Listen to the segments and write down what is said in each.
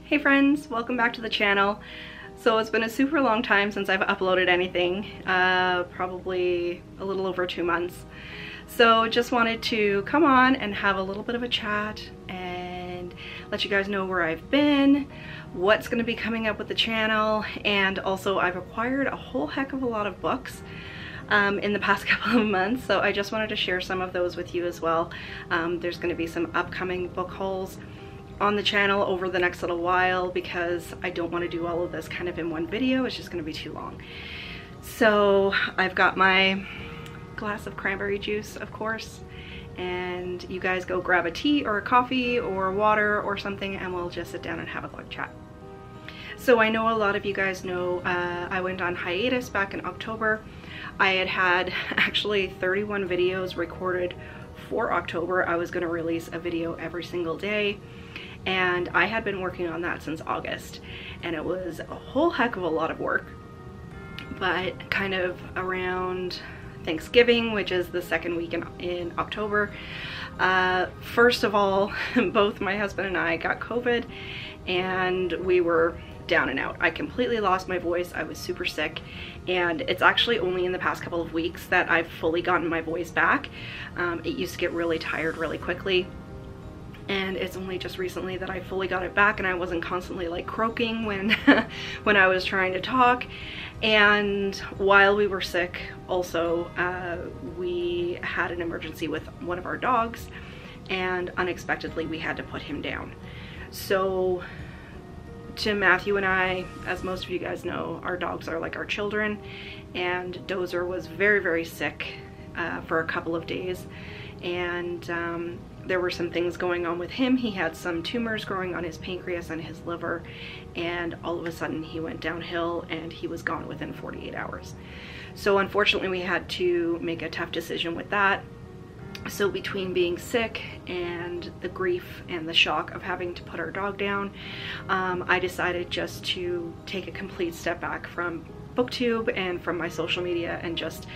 Hey friends, welcome back to the channel. So it's been a super long time since I've uploaded anything, probably a little over 2 months. So just wanted to come on and have a little bit of a chat and let you guys know where I've been, what's going to be coming up with the channel, and also I've acquired a whole heck of a lot of books in the past couple of months, so I just wanted to share some of those with you as well. There's going to be some upcoming book hauls on the channel over the next little while because I don't want to do all of this kind of in one video. It's just going to be too long. So I've got my glass of cranberry juice, of course, and you guys go grab a tea or a coffee or water or something and we'll just sit down and have a quick chat. So I know a lot of you guys know I went on hiatus back in October. I had actually 31 videos recorded for October. I was going to release a video every single day, and I had been working on that since August, and it was a whole heck of a lot of work. But kind of around Thanksgiving, which is the second week in October, first of all, both my husband and I got COVID, and we were down and out. I completely lost my voice. I was super sick, and it's actually only in the past couple of weeks that I've fully gotten my voice back. It used to get really tired really quickly, and it's only just recently that I fully got it back and I wasn't constantly like croaking when when I was trying to talk. And while we were sick also, we had an emergency with one of our dogs, and unexpectedly we had to put him down. So to Matthew and I, as most of you guys know, our dogs are like our children, and Dozer was very, very sick for a couple of days, and there were some things going on with him. He had some tumors growing on his pancreas and his liver, and all of a sudden he went downhill and he was gone within 48 hours. So unfortunately we had to make a tough decision with that. So between being sick and the grief and the shock of having to put our dog down, I decided just to take a complete step back from Booktube and from my social media and just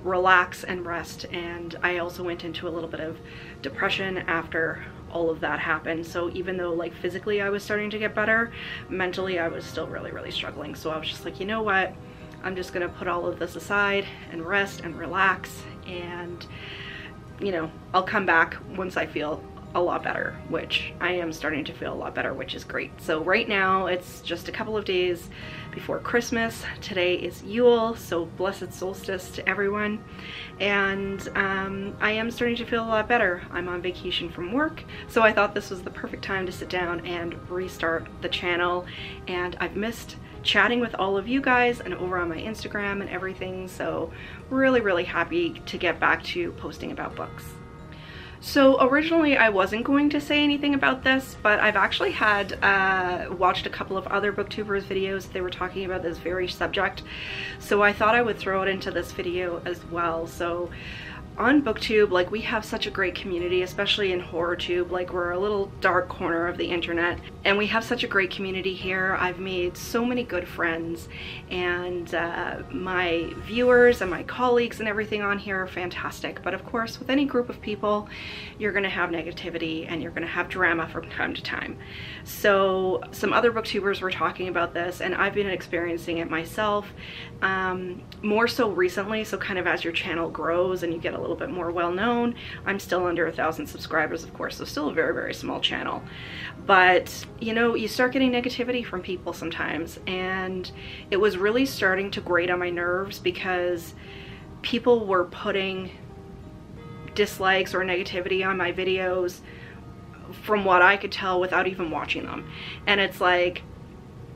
relax and rest. And I also went into a little bit of depression after all of that happened. So even though like physically I was starting to get better, mentally I was still really, really struggling. So I was just like, you know what, I'm just gonna put all of this aside and rest and relax, and you know, I'll come back once I feel a lot better, which I am starting to feel a lot better, which is great. So right now it's just a couple of days before Christmas. Today is Yule, so blessed solstice to everyone. And I am starting to feel a lot better. I'm on vacation from work, so I thought this was the perfect time to sit down and restart the channel. And I've missed chatting with all of you guys and over on my Instagram and everything, so really, really happy to get back to posting about books. So originally I wasn't going to say anything about this, but I've actually had watched a couple of other booktubers videos. They were talking about this very subject, so I thought I would throw it into this video as well. So on Booktube, like, we have such a great community, especially in HorrorTube. Like, we're a little dark corner of the internet, and we have such a great community here. I've made so many good friends, and my viewers and my colleagues and everything on here are fantastic. But of course, with any group of people, you're gonna have negativity and you're gonna have drama from time to time. So some other booktubers were talking about this, and I've been experiencing it myself, more so recently. So kind of as your channel grows and you get a little bit more well-known, I'm still under 1,000 subscribers, of course, so still a very, very small channel. But you know, you start getting negativity from people sometimes, and it was really starting to grate on my nerves because people were putting dislikes or negativity on my videos from what I could tell without even watching them. And it's like,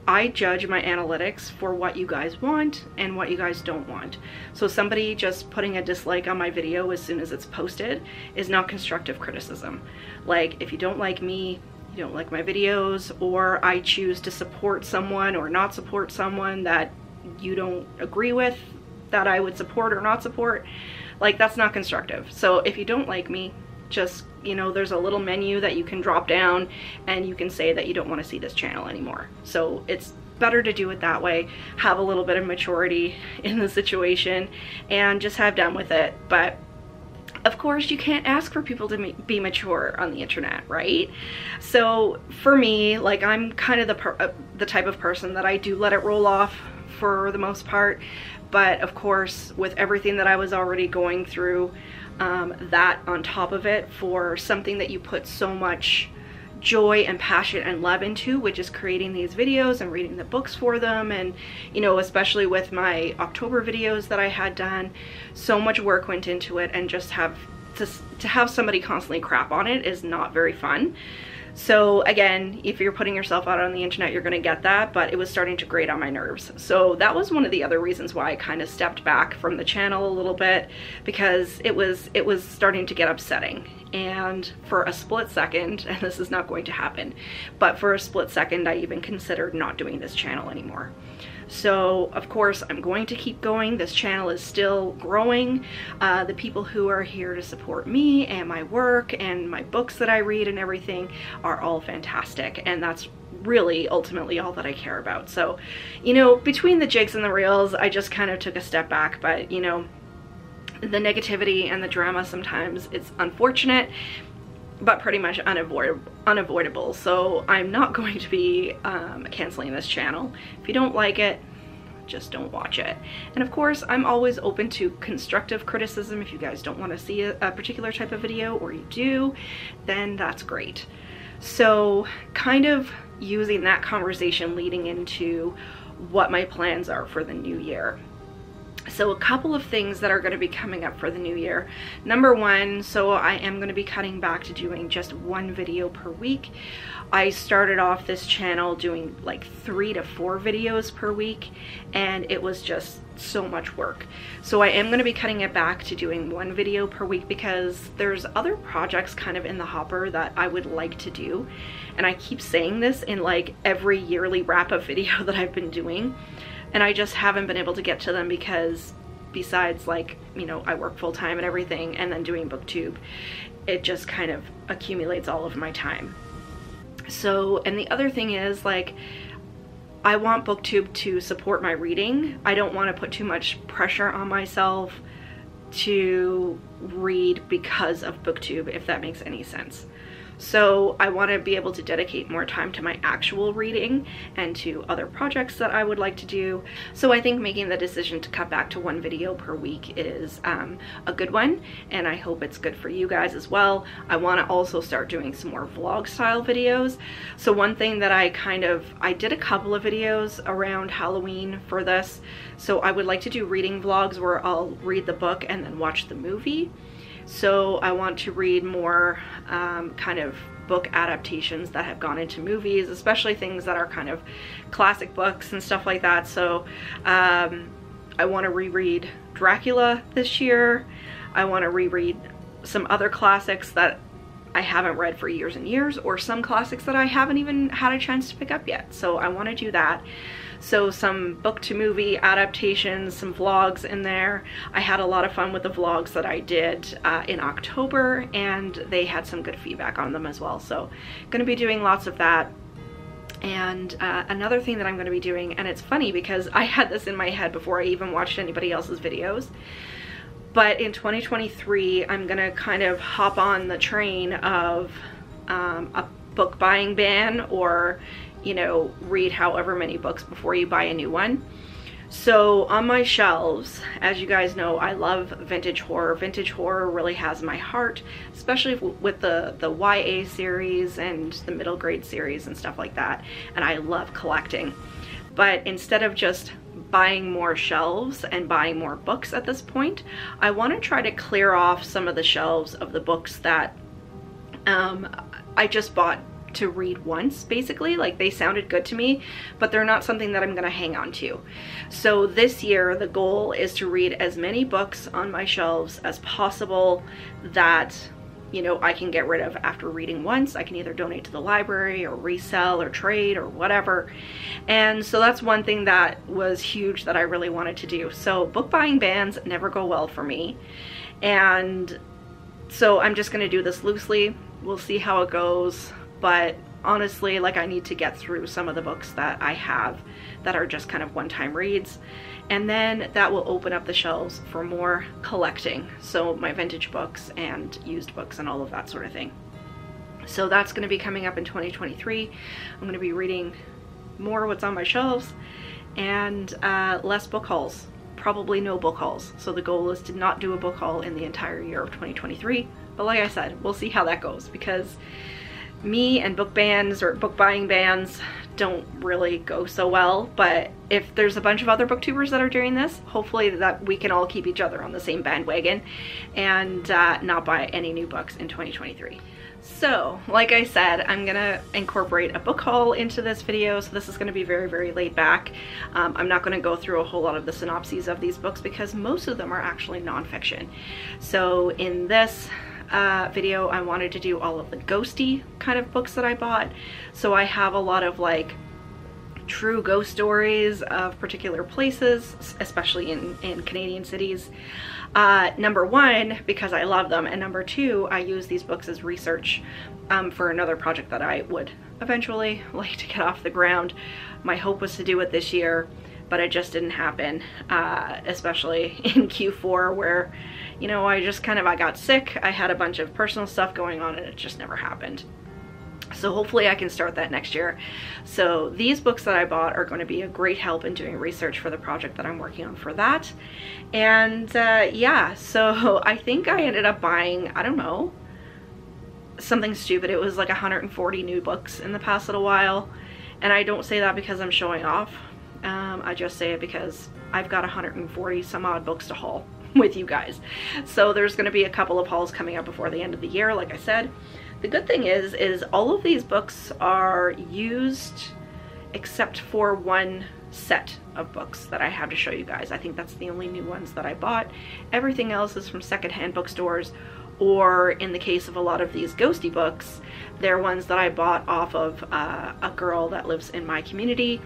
I judge my analytics for what you guys want and what you guys don't want. So somebody just putting a dislike on my video as soon as it's posted is not constructive criticism. Like, if you don't like me, you don't like my videos, or I choose to support someone or not support someone that you don't agree with, that I would support or not support, like, that's not constructive. So if you don't like me, just, you know, there's a little menu that you can drop down and you can say that you don't want to see this channel anymore. So it's better to do it that way, have a little bit of maturity in the situation, and just have done with it. But of course, you can't ask for people to be mature on the internet, right? So for me, like, I'm kind of the type of person that I do let it roll off for the most part. But of course, with everything that I was already going through, that on top of it, for something that you put so much joy and passion and love into, which is creating these videos and reading the books for them, and you know, especially with my October videos that I had done, so much work went into it, and just to have somebody constantly crap on it is not very fun. So again, if you're putting yourself out on the internet, you're gonna get that, but it was starting to grate on my nerves. So that was one of the other reasons why I kind of stepped back from the channel a little bit, because it was starting to get upsetting. And for a split second, and this is not going to happen, but for a split second, I even considered not doing this channel anymore. So of course, I'm going to keep going. This channel is still growing. The people who are here to support me and my work and my books that I read and everything are all fantastic. And that's really ultimately all that I care about. So, you know, between the jigs and the reels, I just kind of took a step back. But, you know, the negativity and the drama sometimes, it's unfortunate, but pretty much unavoidable. So I'm not going to be canceling this channel. If you don't like it, just don't watch it. And of course, I'm always open to constructive criticism. If you guys don't want to see a particular type of video, or you do, then that's great. So kind of using that conversation leading into what my plans are for the new year. So a couple of things that are going to be coming up for the new year. Number one, so I am going to be cutting back to doing just one video per week. I started off this channel doing like 3 to 4 videos per week, and it was just so much work. So I am going to be cutting it back to doing 1 video per week, because there's other projects kind of in the hopper that I would like to do. And I keep saying this in like every yearly wrap-up video that I've been doing. And I just haven't been able to get to them, because besides, like, you know, I work full-time and everything, and then doing Booktube, it just kind of accumulates all of my time. So, and the other thing is, like, I want Booktube to support my reading. I don't want to put too much pressure on myself to read because of Booktube, if that makes any sense. So I want to be able to dedicate more time to my actual reading and to other projects that I would like to do. So I think making the decision to cut back to 1 video per week is a good one, and I hope it's good for you guys as well. I want to also start doing some more vlog style videos. So one thing that I did a couple of videos around Halloween for this. So I would like to do reading vlogs where I'll read the book and then watch the movie. So I want to read more kind of book adaptations that have gone into movies, especially things that are kind of classic books and stuff like that. So I want to reread Dracula this year. I want to reread some other classics that I haven't read for years and years, or some classics that I haven't even had a chance to pick up yet. So I want to do that. So some book to movie adaptations, some vlogs in there. I had a lot of fun with the vlogs that I did in October, and they had some good feedback on them as well. So going to be doing lots of that. And another thing that I'm going to be doing, and it's funny because I had this in my head before I even watched anybody else's videos, but in 2023 I'm going to kind of hop on the train of a book buying ban, or, you know, read however many books before you buy a new one. So on my shelves, as you guys know, I love vintage horror. Vintage horror really has my heart, especially with the YA series and the middle grade series and stuff like that. And I love collecting. But instead of just buying more shelves and buying more books at this point, I want to try to clear off some of the shelves of the books that I just bought to read once, basically. Like, they sounded good to me, but they're not something that I'm gonna hang on to. So this year the goal is to read as many books on my shelves as possible that, you know, I can get rid of after reading once. I can either donate to the library or resell or trade or whatever. And so that's one thing that was huge that I really wanted to do. So book buying bans never go well for me, and so I'm just gonna do this loosely. We'll see how it goes. But honestly, like, I need to get through some of the books that I have that are just kind of one-time reads, and then that will open up the shelves for more collecting, so my vintage books and used books and all of that sort of thing. So that's going to be coming up in 2023. I'm going to be reading more what's on my shelves, and less book hauls, probably no book hauls. So the goal is to not do a book haul in the entire year of 2023, but like I said, we'll see how that goes, because me and book bans or book buying bans don't really go so well. But if there's a bunch of other booktubers that are doing this, hopefully that we can all keep each other on the same bandwagon and not buy any new books in 2023. So like I said, I'm gonna incorporate a book haul into this video, so this is gonna be very, very laid back. I'm not gonna go through a whole lot of the synopses of these books because most of them are actually nonfiction. So in this video, I wanted to do all of the ghosty kind of books that I bought. So I have a lot of like true ghost stories of particular places, especially in Canadian cities. Number one, because I love them, and number two, I use these books as research for another project that I would eventually like to get off the ground. My hope was to do it this year, but it just didn't happen, especially in Q4 where, you know, I got sick, I had a bunch of personal stuff going on, and it just never happened. So hopefully I can start that next year. So these books that I bought are going to be a great help in doing research for the project that I'm working on for that. And yeah, so I think I ended up buying, I don't know, something stupid. It was like 140 new books in the past little while. And I don't say that because I'm showing off. I just say it because I've got 140 some odd books to haul with you guys. So there's going to be a couple of hauls coming up before the end of the year, like I said. The good thing is all of these books are used except for one set of books that I have to show you guys. I think that's the only new ones that I bought. Everything else is from secondhand bookstores, or in the case of a lot of these ghosty books, they're ones that I bought off of a girl that lives in my community,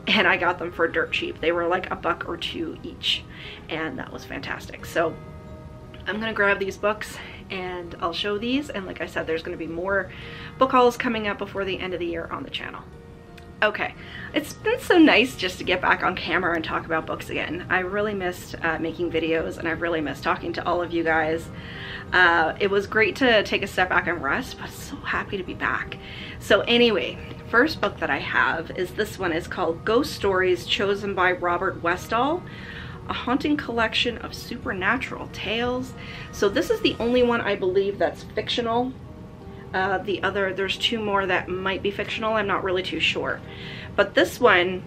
and I got them for dirt cheap. They were like $1 or $2 each, and that was fantastic. So I'm gonna grab these books and I'll show these, and like I said, there's gonna be more book hauls coming up before the end of the year on the channel. Okay, it's been so nice just to get back on camera and talk about books again. I really missed making videos, and I've really missed talking to all of you guys. It was great to take a step back and rest, but so happy to be back. So anyway, first book that I have is this one. It's called Ghost Stories Chosen by Robert Westall, a haunting collection of supernatural tales. So this is the only one I believe that's fictional. There's two more that might be fictional, I'm not really too sure. But this one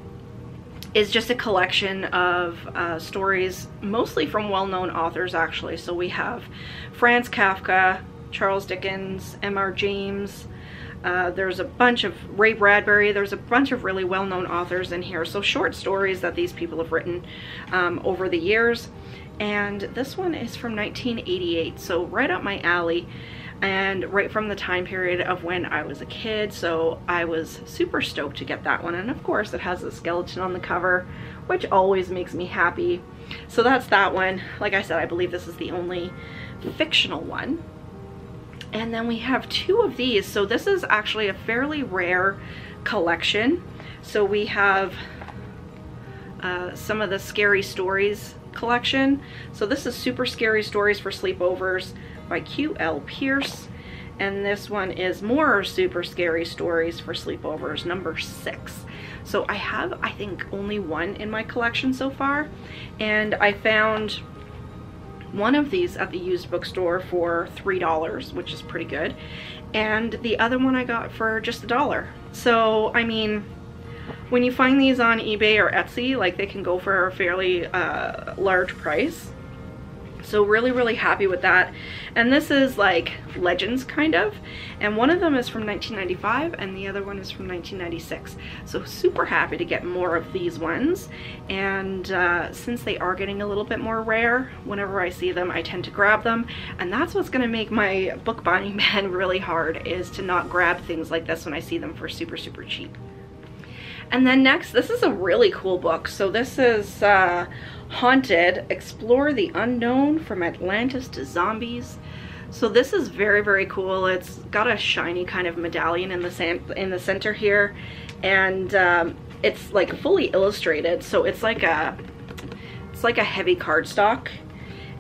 is just a collection of stories, mostly from well-known authors actually. So we have Franz Kafka, Charles Dickens, M.R. James, there's a bunch of Ray Bradbury, there's a bunch of really well-known authors in here. So short stories that these people have written over the years. And this one is from 1988, so right up my alley, and right from the time period of when I was a kid. So I was super stoked to get that one. And of course it has a skeleton on the cover, which always makes me happy. So that's that one. Like I said, I believe this is the only fictional one. And then we have two of these. So this is actually a fairly rare collection. So we have some of the Scary Stories collection. So this is Super Scary Stories for Sleepovers by Q.L. Pierce. And this one is More Super Scary Stories for Sleepovers, number 6. So I have, I think, only one in my collection so far. And I found one of these at the used bookstore for $3, which is pretty good, and the other one I got for just $1. So I mean, when you find these on eBay or Etsy, like, they can go for a fairly large price. So really happy with that. And this is like Legends kind of, and one of them is from 1995 and the other one is from 1996. So super happy to get more of these ones. And since they are getting a little bit more rare, whenever I see them I tend to grab them, and that's what's gonna make my book buying ban really hard, is to not grab things like this when I see them for super cheap. And then next, this is a really cool book. So this is Haunted, Explore the Unknown from Atlantis to Zombies. So this is very, very cool. It's got a shiny kind of medallion in the center here, and it's like fully illustrated. So it's like a heavy cardstock,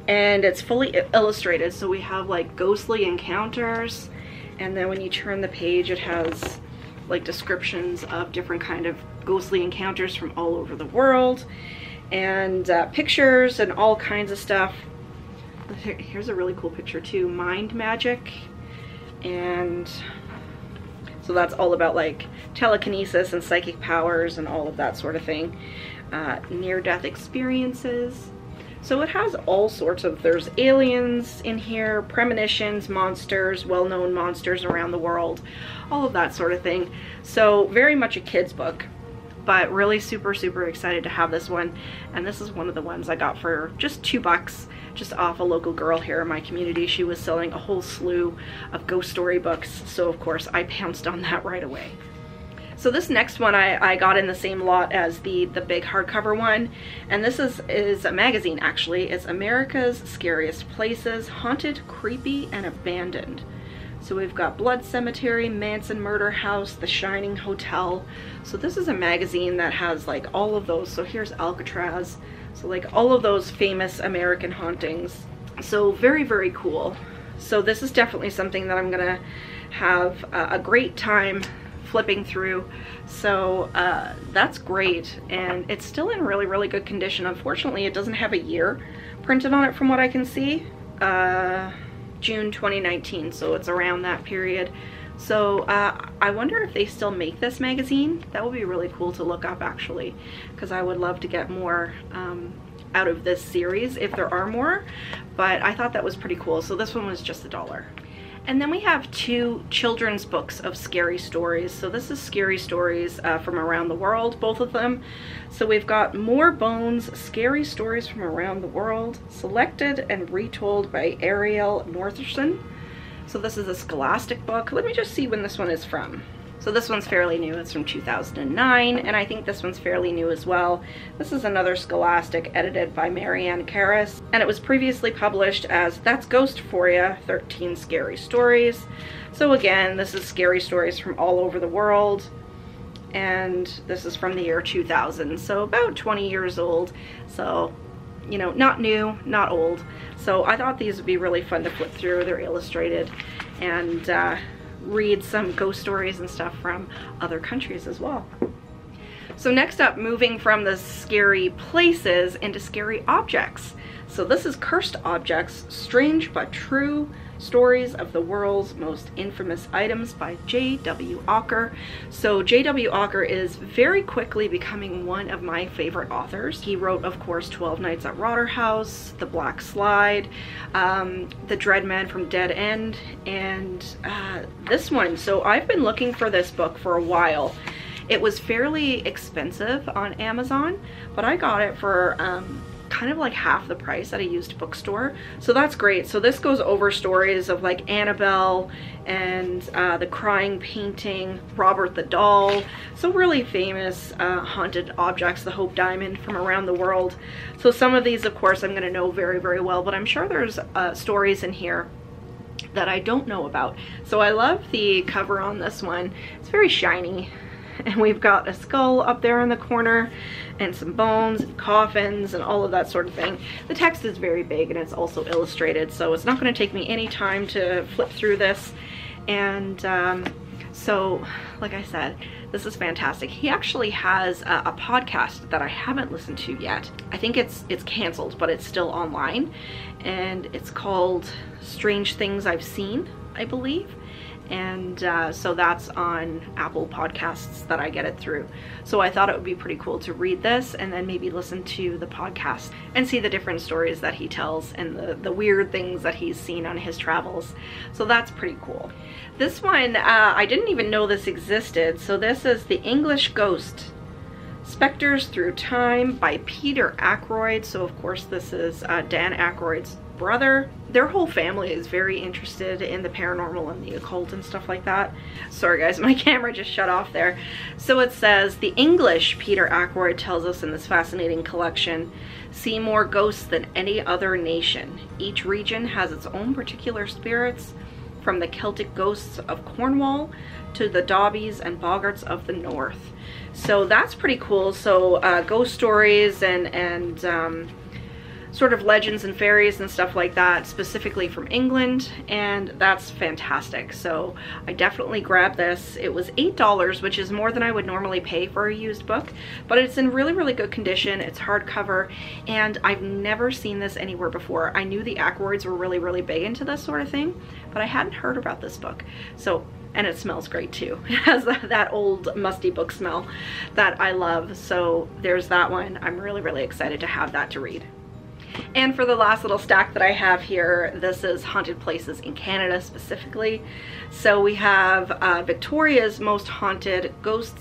and it's fully illustrated. So we have like ghostly encounters, and then when you turn the page, it has like descriptions of different kind of ghostly encounters from all over the world, and pictures and all kinds of stuff. Here's a really cool picture too, mind magic. And so that's all about like telekinesis and psychic powers and all of that sort of thing. Near-death experiences. So it has all sorts of, there's aliens in here, premonitions, monsters, well-known monsters around the world, all of that sort of thing. So very much a kid's book, but really super, super excited to have this one. And this is one of the ones I got for just $2, just off a local girl here in my community. She was selling a whole slew of ghost story books, so of course I pounced on that right away. So this next one I got in the same lot as the big hardcover one, and this is a magazine actually. It's America's Scariest Places, Haunted, Creepy, and Abandoned. So we've got Blood Cemetery, Manson Murder House, The Shining Hotel. So this is a magazine that has like all of those. So here's Alcatraz. So like all of those famous American hauntings. So very, very cool. So this is definitely something that I'm gonna have a great time flipping through. So that's great, and it's still in really, really good condition. Unfortunately, it doesn't have a year printed on it from what I can see. June 2019, so it's around that period. So I wonder if they still make this magazine. That would be really cool to look up actually, because I would love to get more out of this series if there are more, but I thought that was pretty cool. So this one was just $1. And then we have 2 children's books of scary stories. So this is scary stories from around the world, both of them. So we've got More Bones, Scary Stories from Around the World, selected and retold by Ariel Northerson. So this is a Scholastic book. Let me just see when this one is from. So this one's fairly new. It's from 2009, and I think this one's fairly new as well. This is another Scholastic, edited by Marianne Karras, and it was previously published as That's Ghost for Ya, 13 Scary Stories. So again, this is scary stories from all over the world, and this is from the year 2000, so about 20 years old. So, you know, not new, not old. So I thought these would be really fun to flip through. They're illustrated, and read some ghost stories and stuff from other countries as well. So next up, moving from the scary places into scary objects. So this is Cursed Objects, Strange but True Stories of the World's Most Infamous Items by J.W. Ocker. So J.W. Ocker is very quickly becoming one of my favorite authors. He wrote, of course, 12 Nights at Rotterhouse, The Black Slide, The Dread Man from Dead End, and this one. So I've been looking for this book for a while. It was fairly expensive on Amazon, but I got it for kind of like half the price at a used bookstore. So that's great. So this goes over stories of like Annabelle and The Crying Painting, Robert the Doll. So really famous haunted objects, the Hope Diamond from around the world. So some of these, of course, I'm going to know very, very well, but I'm sure there's stories in here that I don't know about. So I love the cover on this one. It's very shiny. And we've got a skull up there in the corner, and some bones and coffins and all of that sort of thing. The text is very big, and it's also illustrated, so it's not going to take me any time to flip through this. And so, like I said, this is fantastic. He actually has a podcast that I haven't listened to yet. I think it's canceled, but it's still online, and it's called Strange Things I've Seen, I believe. And so that's on Apple Podcasts that I get it through. So I thought it would be pretty cool to read this and then maybe listen to the podcast and see the different stories that he tells and the weird things that he's seen on his travels. So that's pretty cool. This one, I didn't even know this existed. So this is The English Ghost, Spectres Through Time by Peter Ackroyd. So of course this is Dan Aykroyd's brother. Their whole family is very interested in the paranormal and the occult and stuff like that. Sorry guys, my camera just shut off there. So it says, the English, Peter Ackroyd tells us in this fascinating collection, see more ghosts than any other nation. Each region has its own particular spirits, from the Celtic ghosts of Cornwall to the Dobbies and Boggarts of the north. So that's pretty cool. So ghost stories and sort of legends and fairies and stuff like that, specifically from England, and that's fantastic. So I definitely grabbed this. It was $8, which is more than I would normally pay for a used book, but it's in really, really good condition. It's hardcover, and I've never seen this anywhere before. I knew the Ackroyds were really, really big into this sort of thing, but I hadn't heard about this book. So, and it smells great too. It has that old musty book smell that I love. So there's that one. I'm really, really excited to have that to read. And for the last little stack that I have here, this is haunted places in Canada specifically. So we have Victoria's Most Haunted Ghost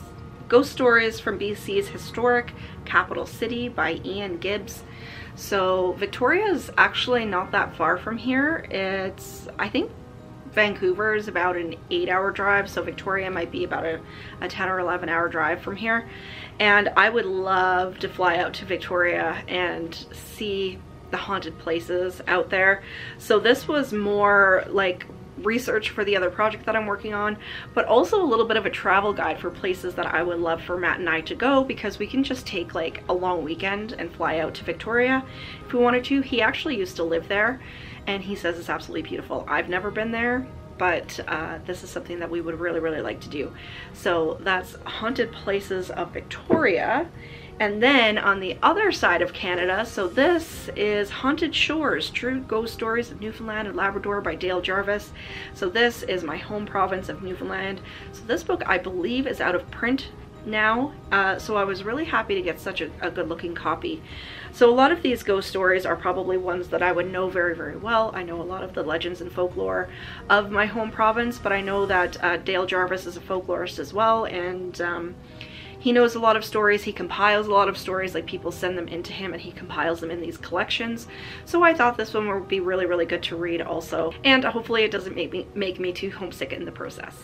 Stories from BC's Historic Capital City by Ian Gibbs. So Victoria is actually not that far from here. It's, I think Vancouver is about an 8-hour drive, so Victoria might be about a 10 or 11-hour drive from here. And I would love to fly out to Victoria and see the haunted places out there. So this was more like research for the other project that I'm working on, but also a little bit of a travel guide for places that I would love for Matt and I to go, because we can just take like a long weekend and fly out to Victoria if we wanted to. He actually used to live there, and he says it's absolutely beautiful. I've never been there, but this is something that we would really, really like to do. So that's Haunted Places of Victoria. And then on the other side of Canada, so this is Haunted Shores, True Ghost Stories of Newfoundland and Labrador by Dale Jarvis. So this is my home province of Newfoundland. So this book, I believe, is out of print now. So I was really happy to get such a good looking copy. So a lot of these ghost stories are probably ones that I would know very, very well. I know a lot of the legends and folklore of my home province, but I know that Dale Jarvis is a folklorist as well, and he knows a lot of stories. He compiles a lot of stories, like people send them into him and he compiles them in these collections. So I thought this one would be really, really good to read also. And hopefully it doesn't make me too homesick in the process.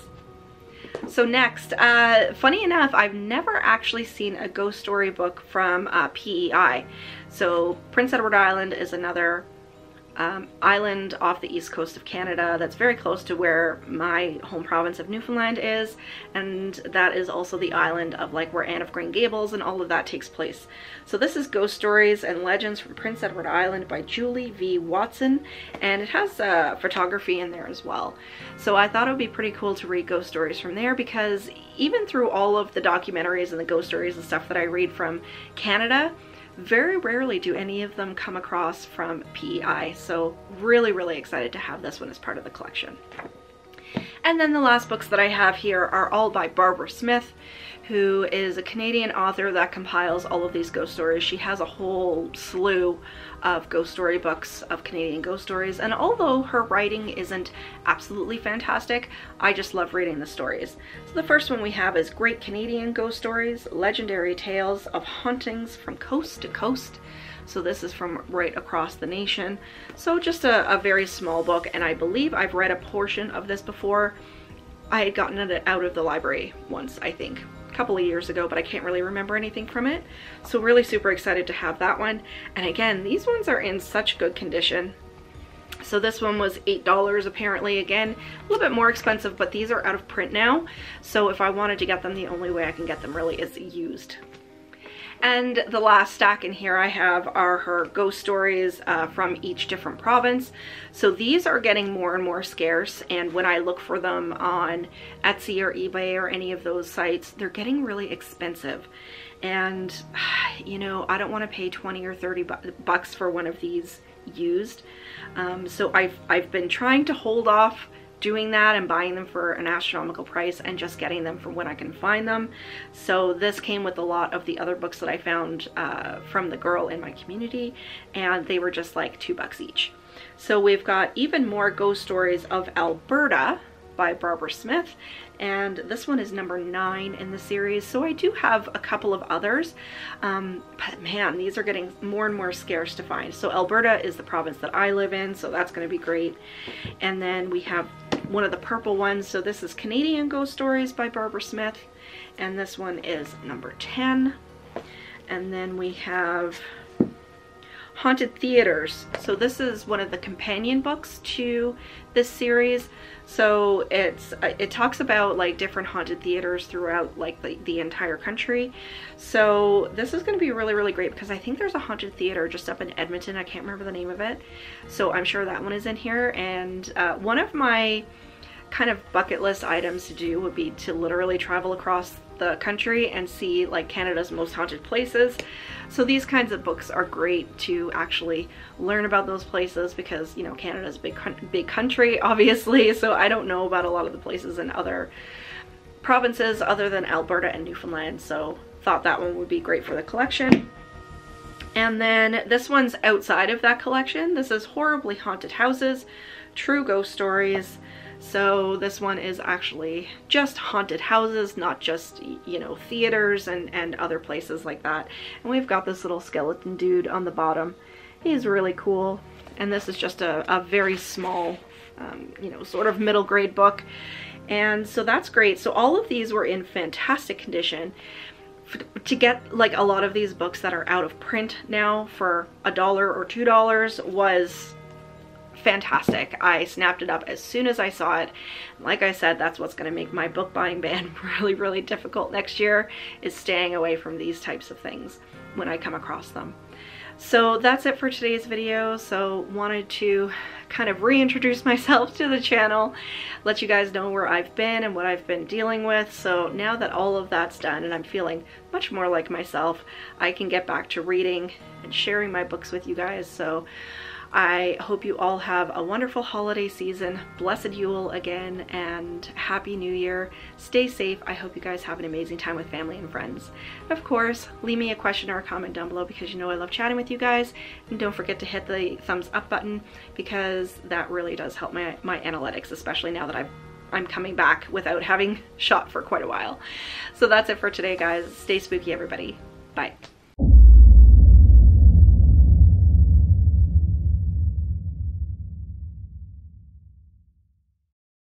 So next, funny enough, I've never actually seen a ghost story book from PEI. So Prince Edward Island is another island off the east coast of Canada that's very close to where my home province of Newfoundland is, and that is also the island of like where Anne of Green Gables and all of that takes place. So this is Ghost Stories and Legends from Prince Edward Island by Julie V. Watson, and it has photography in there as well. So I thought it would be pretty cool to read ghost stories from there, because even through all of the documentaries and the ghost stories and stuff that I read from Canada, very rarely do any of them come across from PEI. So really, really excited to have this one as part of the collection. And then the last books that I have here are all by Barbara Smith, who is a Canadian author that compiles all of these ghost stories. She has a whole slew of ghost story books of Canadian ghost stories, and although her writing isn't absolutely fantastic, I just love reading the stories. So the first one we have is Great Canadian Ghost Stories, Legendary Tales of Hauntings from Coast to Coast. So this is from right across the nation. So just a very small book, and I believe I've read a portion of this before. I had gotten it out of the library once, I think, a couple of years ago, but I can't really remember anything from it. So really super excited to have that one. And again, these ones are in such good condition. So this one was $8 apparently. Again, a little bit more expensive, but these are out of print now. So if I wanted to get them, the only way I can get them really is used. And the last stack in here I have are her ghost stories from each different province. So these are getting more and more scarce, and when I look for them on Etsy or eBay or any of those sites, they're getting really expensive. And you know, I don't want to pay 20 or 30 bucks for one of these used. So I've been trying to hold off doing that and buying them for an astronomical price and just getting them from when I can find them. So this came with a lot of the other books that I found from the girl in my community, and they were just like $2 each. So we've got Even More Ghost Stories of Alberta. So this is from right across the nation. So by Barbara Smith, and this one is number 9 in the series. So I do have a couple of others, but man, these are getting more and more scarce to find. So Alberta is the province that I live in, so that's going to be great. And then we have one of the purple ones. So this is Canadian Ghost Stories by Barbara Smith, and this one is number 10. And then we have Haunted Theaters. So this is one of the companion books to this series. So it talks about like different haunted theaters throughout like the entire country. So this is going to be really, really great because I think there's a haunted theater just up in Edmonton. I can't remember the name of it. So I'm sure that one is in here. And one of my kind of bucket list items to do would be to literally travel across the country and see like Canada's most haunted places. So these kinds of books are great to actually learn about those places because, you know, Canada's a big country, obviously, so I don't know about a lot of the places in other provinces other than Alberta and Newfoundland, so thought that one would be great for the collection. And then this one's outside of that collection. This is Horribly Haunted Houses, True Ghost Stories. So this one is actually just haunted houses, not just, you know, theaters and other places like that. And we've got this little skeleton dude on the bottom. He's really cool. And this is just a very small, you know, sort of middle grade book. And so that's great. So all of these were in fantastic condition. To get like a lot of these books that are out of print now for $1 or $2 was fantastic. I snapped it up as soon as I saw it. Like I said, that's what's going to make my book buying ban really, really difficult next year, is staying away from these types of things when I come across them. So that's it for today's video. So wanted to kind of reintroduce myself to the channel, let you guys know where I've been and what I've been dealing with. So now that all of that's done and I'm feeling much more like myself, I can get back to reading and sharing my books with you guys. So I hope you all have a wonderful holiday season, blessed Yule again, and Happy New Year. Stay safe. I hope you guys have an amazing time with family and friends. Of course, leave me a question or a comment down below because you know I love chatting with you guys. And don't forget to hit the thumbs up button because that really does help my analytics, especially now that I'm coming back without having shot for quite a while. So that's it for today, guys. Stay spooky, everybody. Bye.